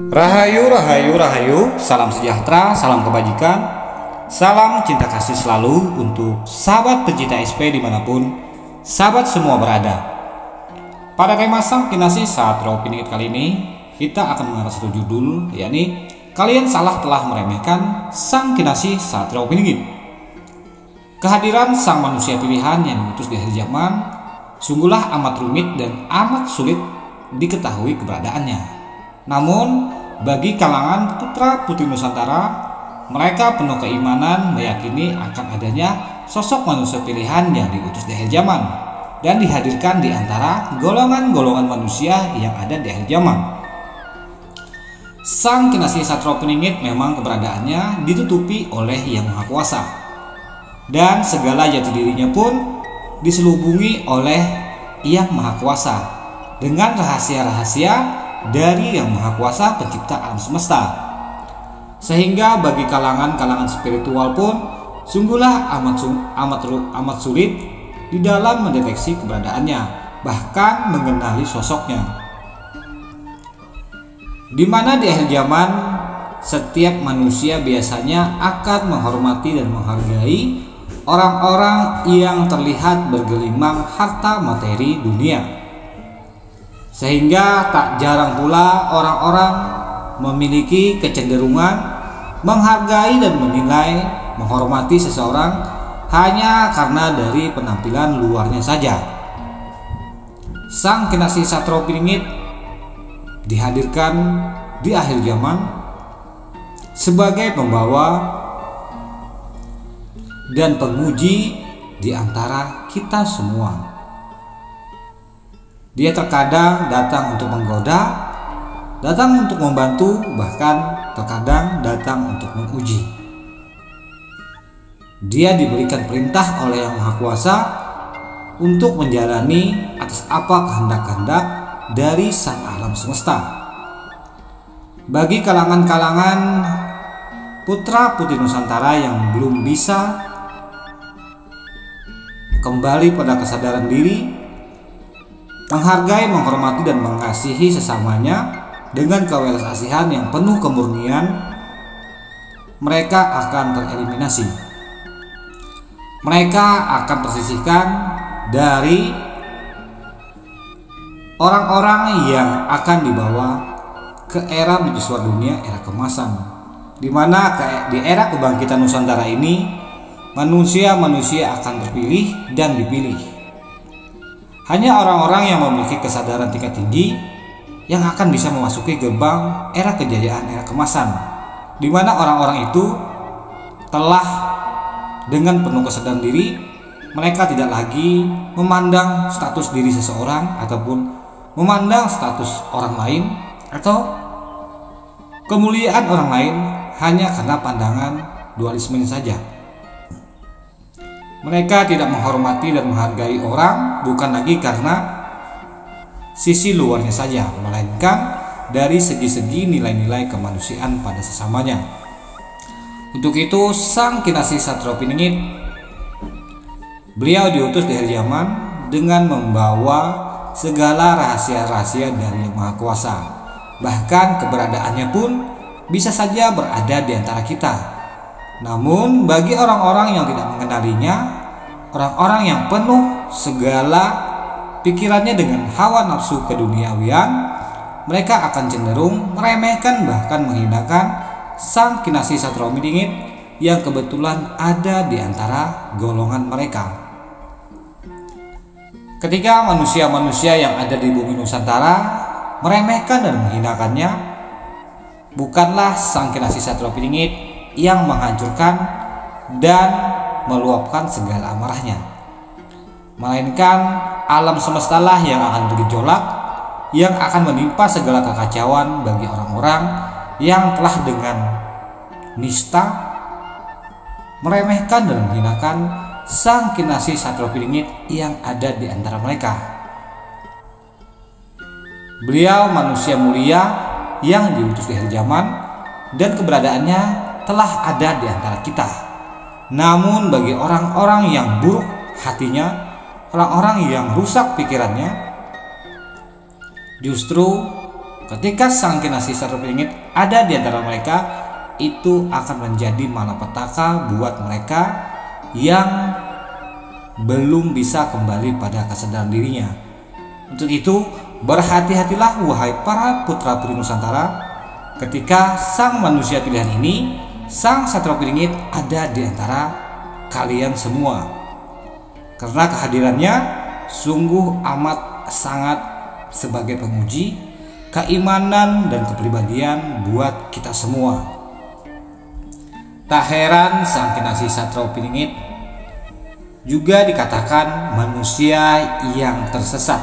Rahayu, rahayu, rahayu, salam sejahtera, salam kebajikan, salam cinta kasih selalu untuk sahabat pencinta SP dimanapun sahabat semua berada. Pada tema Sang Kinasih Satrio Piningit kali ini, kita akan mengangkat satu judul, yakni kalian salah telah meremehkan Sang Kinasih Satrio Piningit. Kehadiran sang manusia pilihan yang diutus di akhir zaman sungguhlah amat rumit dan amat sulit diketahui keberadaannya. Namun, bagi kalangan putra-putri Nusantara, mereka penuh keimanan meyakini akan adanya sosok manusia pilihan yang diutus di akhir zaman dan dihadirkan di antara golongan-golongan manusia yang ada di akhir zaman. Sang Kinasih Satrio Piningit memang keberadaannya ditutupi oleh Yang Maha Kuasa, dan segala jati dirinya pun diselubungi oleh Yang Maha Kuasa dengan rahasia-rahasia dari Yang Maha Kuasa pencipta alam semesta. Sehingga bagi kalangan-kalangan spiritual pun sungguhlah amat sulit di dalam mendeteksi keberadaannya, bahkan mengenali sosoknya. Di mana di akhir zaman setiap manusia biasanya akan menghormati dan menghargai orang-orang yang terlihat bergelimang harta materi dunia. Sehingga tak jarang pula orang-orang memiliki kecenderungan menghargai dan menilai, menghormati seseorang hanya karena dari penampilan luarnya saja. Sang Kinasih Satrio Piningit dihadirkan di akhir zaman sebagai pembawa dan penguji di antara kita semua. Dia terkadang datang untuk menggoda, datang untuk membantu, bahkan terkadang datang untuk menguji. Dia diberikan perintah oleh Yang Maha Kuasa untuk menjalani atas apa kehendak-kehendak dari sang alam semesta. Bagi kalangan-kalangan putra-putri Nusantara yang belum bisa kembali pada kesadaran diri, menghargai, menghormati, dan mengasihi sesamanya dengan kewelas asihan yang penuh kemurnian, mereka akan tereliminasi. Mereka akan tersisihkan dari orang-orang yang akan dibawa ke era mercusuar dunia, era kemasan, di mana di era kebangkitan Nusantara ini manusia-manusia akan terpilih dan dipilih. Hanya orang-orang yang memiliki kesadaran tingkat tinggi yang akan bisa memasuki gerbang era kejayaan, era kemasan, di mana orang-orang itu telah dengan penuh kesadaran diri, mereka tidak lagi memandang status diri seseorang ataupun memandang status orang lain atau kemuliaan orang lain hanya karena pandangan dualisme saja. Mereka tidak menghormati dan menghargai orang bukan lagi karena sisi luarnya saja, melainkan dari segi-segi nilai-nilai kemanusiaan pada sesamanya. Untuk itu, Sang Kinasih Satrio Piningit, beliau diutus di akhir zaman dengan membawa segala rahasia-rahasia dari Yang Maha Kuasa. Bahkan keberadaannya pun bisa saja berada di antara kita. Namun bagi orang-orang yang tidak mengenalinya, orang-orang yang penuh segala pikirannya dengan hawa nafsu keduniawian, mereka akan cenderung meremehkan bahkan menghinakan Sang Kinasih Satrio Piningit yang kebetulan ada di antara golongan mereka. Ketika manusia-manusia yang ada di bumi Nusantara meremehkan dan menghinakannya, bukanlah Sang Kinasih Satrio Piningit yang menghancurkan dan meluapkan segala amarahnya, melainkan alam semestalah yang akan bergejolak, yang akan menimpa segala kekacauan bagi orang-orang yang telah dengan nista meremehkan dan menghinakan Sang Kinasih Satrio Piningit yang ada di antara mereka. Beliau manusia mulia yang diutus di akhir zaman dan keberadaannya telah ada di antara kita. Namun bagi orang-orang yang buruk hatinya, orang-orang yang rusak pikirannya, justru Ketika sang kinasih Satrio Piningit ada di antara mereka, itu akan menjadi malapetaka buat mereka yang belum bisa kembali pada kesadaran dirinya. Untuk itu, berhati-hatilah wahai para putra putri Nusantara, ketika sang manusia pilihan ini, sang Satrio Piningit ada di antara kalian semua. Karena kehadirannya sungguh amat sangat sebagai penguji keimanan dan kepribadian buat kita semua. Tak heran sang kinasih Satrio Piningit juga dikatakan manusia yang tersesat,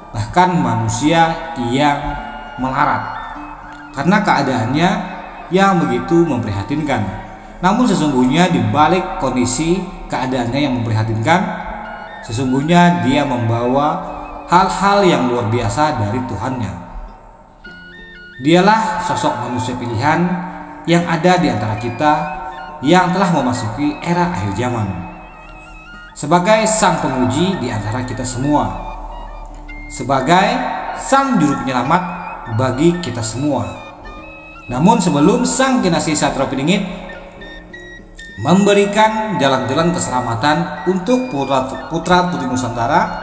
bahkan manusia yang melarat, karena keadaannya yang begitu memprihatinkan. Namun sesungguhnya di balik kondisi keadaannya yang memprihatinkan, sesungguhnya dia membawa hal-hal yang luar biasa dari Tuhannya. Dialah sosok manusia pilihan yang ada di antara kita yang telah memasuki era akhir zaman, sebagai sang penguji di antara kita semua, sebagai sang juru penyelamat bagi kita semua. Namun sebelum sang kinasih Satrio Piningit memberikan jalan-jalan keselamatan untuk putra putri Nusantara,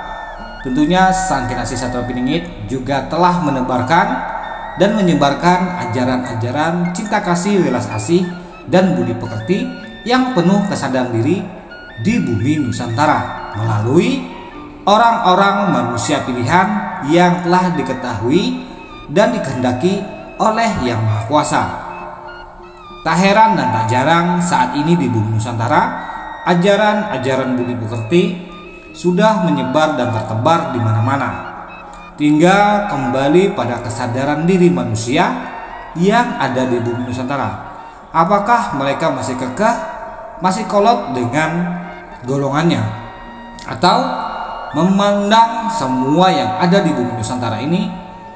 tentunya sang kinasih Satrio Piningit juga telah menebarkan dan menyebarkan ajaran-ajaran cinta kasih, welas asih, dan budi pekerti yang penuh kesadaran diri di bumi Nusantara melalui orang-orang manusia pilihan yang telah diketahui dan dikehendaki oleh Yang Maha Kuasa. Tak heran dan tak jarang saat ini di bumi Nusantara, ajaran-ajaran budi pekerti sudah menyebar dan tertebar di mana-mana. Tinggal kembali pada kesadaran diri manusia yang ada di bumi Nusantara. Apakah mereka masih kekeh, masih kolot dengan golongannya, atau memandang semua yang ada di bumi Nusantara ini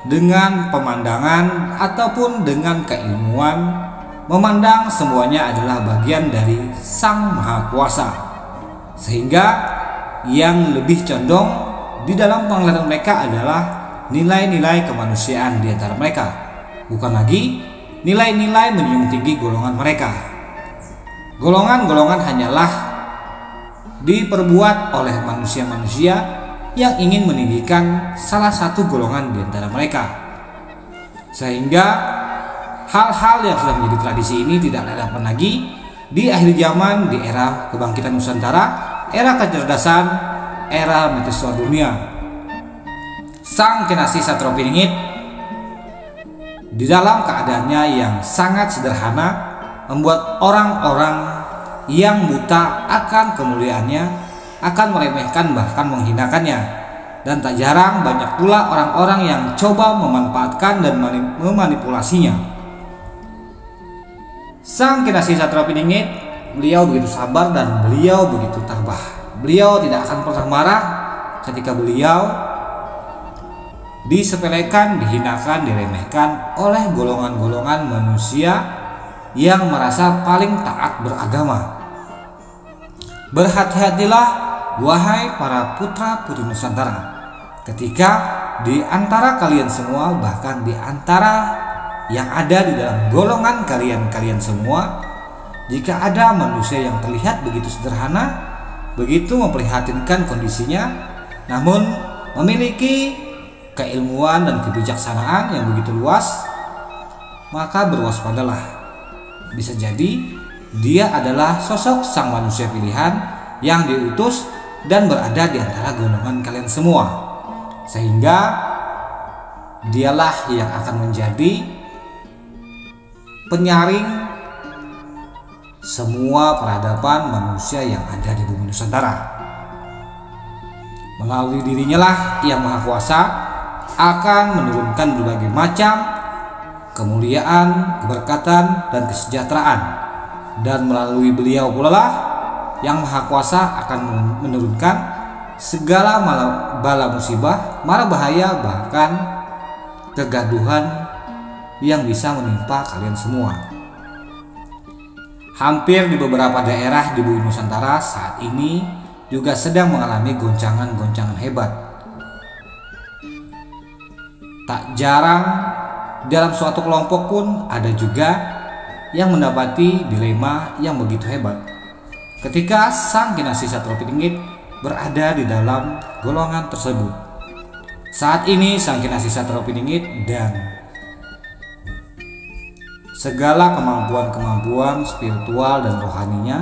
dengan pemandangan ataupun dengan keilmuan, memandang semuanya adalah bagian dari Sang Maha Kuasa, sehingga yang lebih condong di dalam penglihatan mereka adalah nilai-nilai kemanusiaan di antara mereka, bukan lagi nilai-nilai menjunjung tinggi golongan mereka. Golongan-golongan hanyalah diperbuat oleh manusia-manusia yang ingin meninggikan salah satu golongan di antara mereka, sehingga hal-hal yang sudah menjadi tradisi ini tidak relevan lagi di akhir zaman, di era kebangkitan Nusantara, era kecerdasan, era mercusuar dunia. Sang kinasih Satrio Piningit di dalam keadaannya yang sangat sederhana membuat orang-orang yang buta akan kemuliaannya akan meremehkan bahkan menghinakannya, dan tak jarang banyak pula orang-orang yang coba memanfaatkan dan memanipulasinya. Sang kinasih Satrio Piningit, beliau begitu sabar dan beliau begitu tabah. Beliau tidak akan pernah marah ketika beliau disepelekan, dihinakan, diremehkan oleh golongan-golongan manusia yang merasa paling taat beragama. Berhati-hatilah wahai para putra putri Nusantara, ketika di antara kalian semua, bahkan di antara yang ada di dalam golongan kalian semua, jika ada manusia yang terlihat begitu sederhana, begitu memprihatinkan kondisinya, namun memiliki keilmuan dan kebijaksanaan yang begitu luas, maka berwaspadalah. Bisa jadi dia adalah sosok sang manusia pilihan yang diutus dan berada di antara golongan kalian semua, sehingga dialah yang akan menjadi penyaring semua peradaban manusia yang ada di bumi Nusantara. Melalui dirinya lah Yang Maha Kuasa akan menurunkan berbagai macam kemuliaan, keberkatan, dan kesejahteraan, dan melalui beliau pula lah Yang Maha Kuasa akan menurunkan segala bala musibah, mara bahaya, bahkan kegaduhan yang bisa menimpa kalian semua. Hampir di beberapa daerah di bumi Nusantara saat ini juga sedang mengalami goncangan-goncangan hebat. Tak jarang dalam suatu kelompok pun ada juga yang mendapati dilema yang begitu hebat ketika sang Kinasih Satropiningit berada di dalam golongan tersebut. Saat ini sang Kinasih Satropiningit dan segala kemampuan-kemampuan spiritual dan rohaninya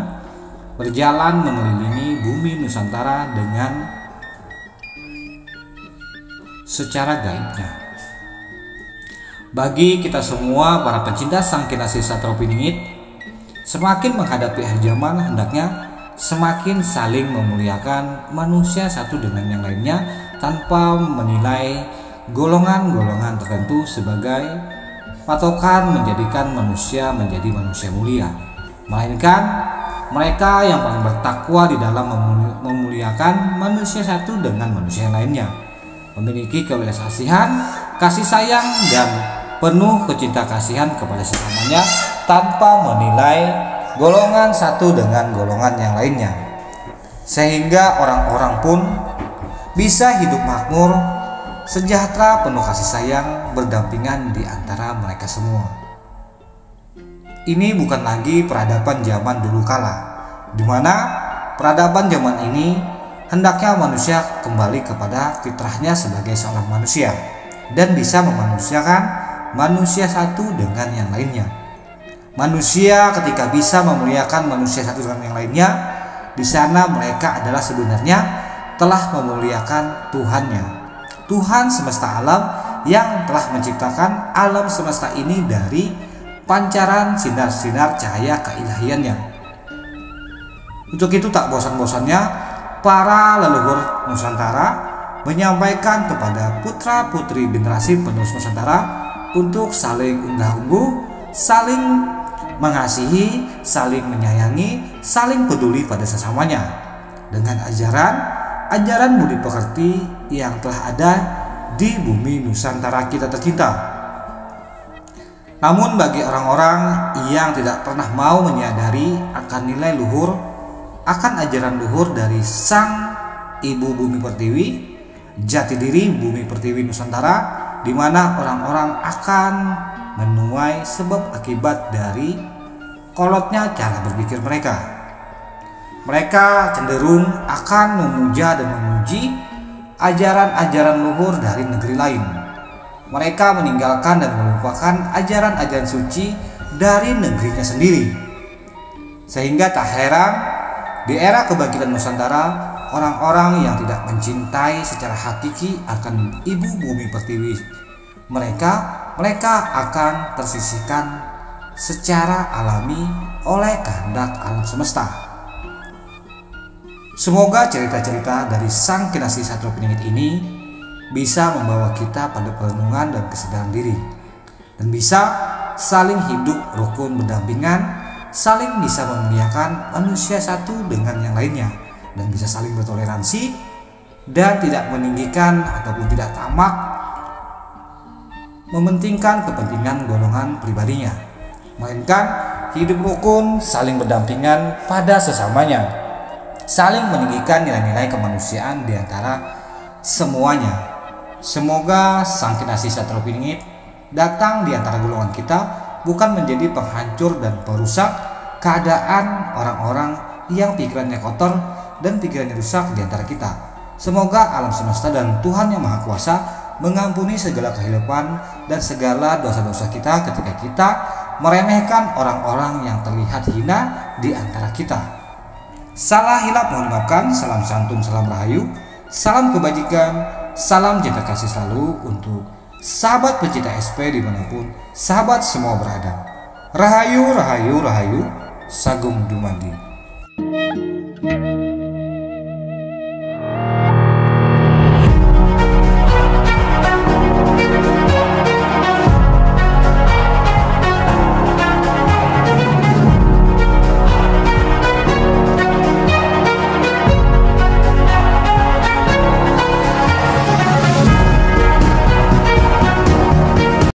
berjalan mengelilingi bumi Nusantara dengan secara gaibnya. Bagi kita semua para pencinta sang Kinasih Satropiningit, semakin menghadapi akhir zaman hendaknya semakin saling memuliakan manusia satu dengan yang lainnya tanpa menilai golongan-golongan tertentu sebagai patokan menjadikan manusia menjadi manusia mulia, melainkan mereka yang paling bertakwa di dalam memuliakan manusia satu dengan manusia yang lainnya, memiliki kewelas kasihan, kasih sayang, dan penuh kecinta kasihan kepada sesamanya tanpa menilai golongan satu dengan golongan yang lainnya, sehingga orang-orang pun bisa hidup makmur, sejahtera, penuh kasih sayang, berdampingan di antara mereka semua. Ini bukan lagi peradaban zaman dulu kala, di mana peradaban zaman ini hendaknya manusia kembali kepada fitrahnya sebagai seorang manusia dan bisa memanusiakan manusia satu dengan yang lainnya. Manusia ketika bisa memuliakan manusia satu dengan yang lainnya, di sana mereka adalah sebenarnya telah memuliakan Tuhannya, Tuhan semesta alam yang telah menciptakan alam semesta ini dari pancaran sinar-sinar cahaya keilahiannya. Untuk itu tak bosan-bosannya para leluhur Nusantara menyampaikan kepada putra-putri generasi penerus Nusantara untuk saling unggah-ungguh, saling mengasihi, saling menyayangi, saling peduli pada sesamanya dengan ajaran budi pekerti yang telah ada di bumi Nusantara kita tercinta. Namun bagi orang-orang yang tidak pernah mau menyadari akan nilai luhur, akan ajaran luhur dari sang ibu bumi pertiwi, jati diri bumi pertiwi Nusantara, di mana orang-orang akan menuai sebab akibat dari kolotnya cara berpikir mereka. Mereka cenderung akan memuja dan memuji ajaran-ajaran luhur dari negeri lain. Mereka meninggalkan dan melupakan ajaran-ajaran suci dari negerinya sendiri. Sehingga tak heran di era kebangkitan Nusantara, orang-orang yang tidak mencintai secara hakiki akan ibu bumi pertiwi mereka akan tersisihkan secara alami oleh kehendak alam semesta. Semoga cerita-cerita dari sang Kinasih Satropiningit ini bisa membawa kita pada perenungan dan kesadaran diri, dan bisa saling hidup rukun berdampingan, saling bisa memuliakan manusia satu dengan yang lainnya, dan bisa saling bertoleransi dan tidak meninggikan ataupun tidak tamak mementingkan kepentingan golongan pribadinya, melainkan hidup rukun, saling berdampingan pada sesamanya, saling meninggikan nilai-nilai kemanusiaan di antara semuanya. Semoga sang Kinasih Satropiningit datang di antara golongan kita bukan menjadi penghancur dan perusak keadaan orang-orang yang pikirannya kotor dan pikirannya rusak di antara kita. Semoga alam semesta dan Tuhan yang Maha Kuasa mengampuni segala kehilapan dan segala dosa-dosa kita ketika kita meremehkan orang-orang yang terlihat hina di antara kita. Salah hilap mohon dimaafkan. Salam santun, salam rahayu, salam kebajikan, salam cinta kasih selalu untuk sahabat pencinta SP dimanapun sahabat semua berada. Rahayu, rahayu, rahayu, Sagum Dumadi.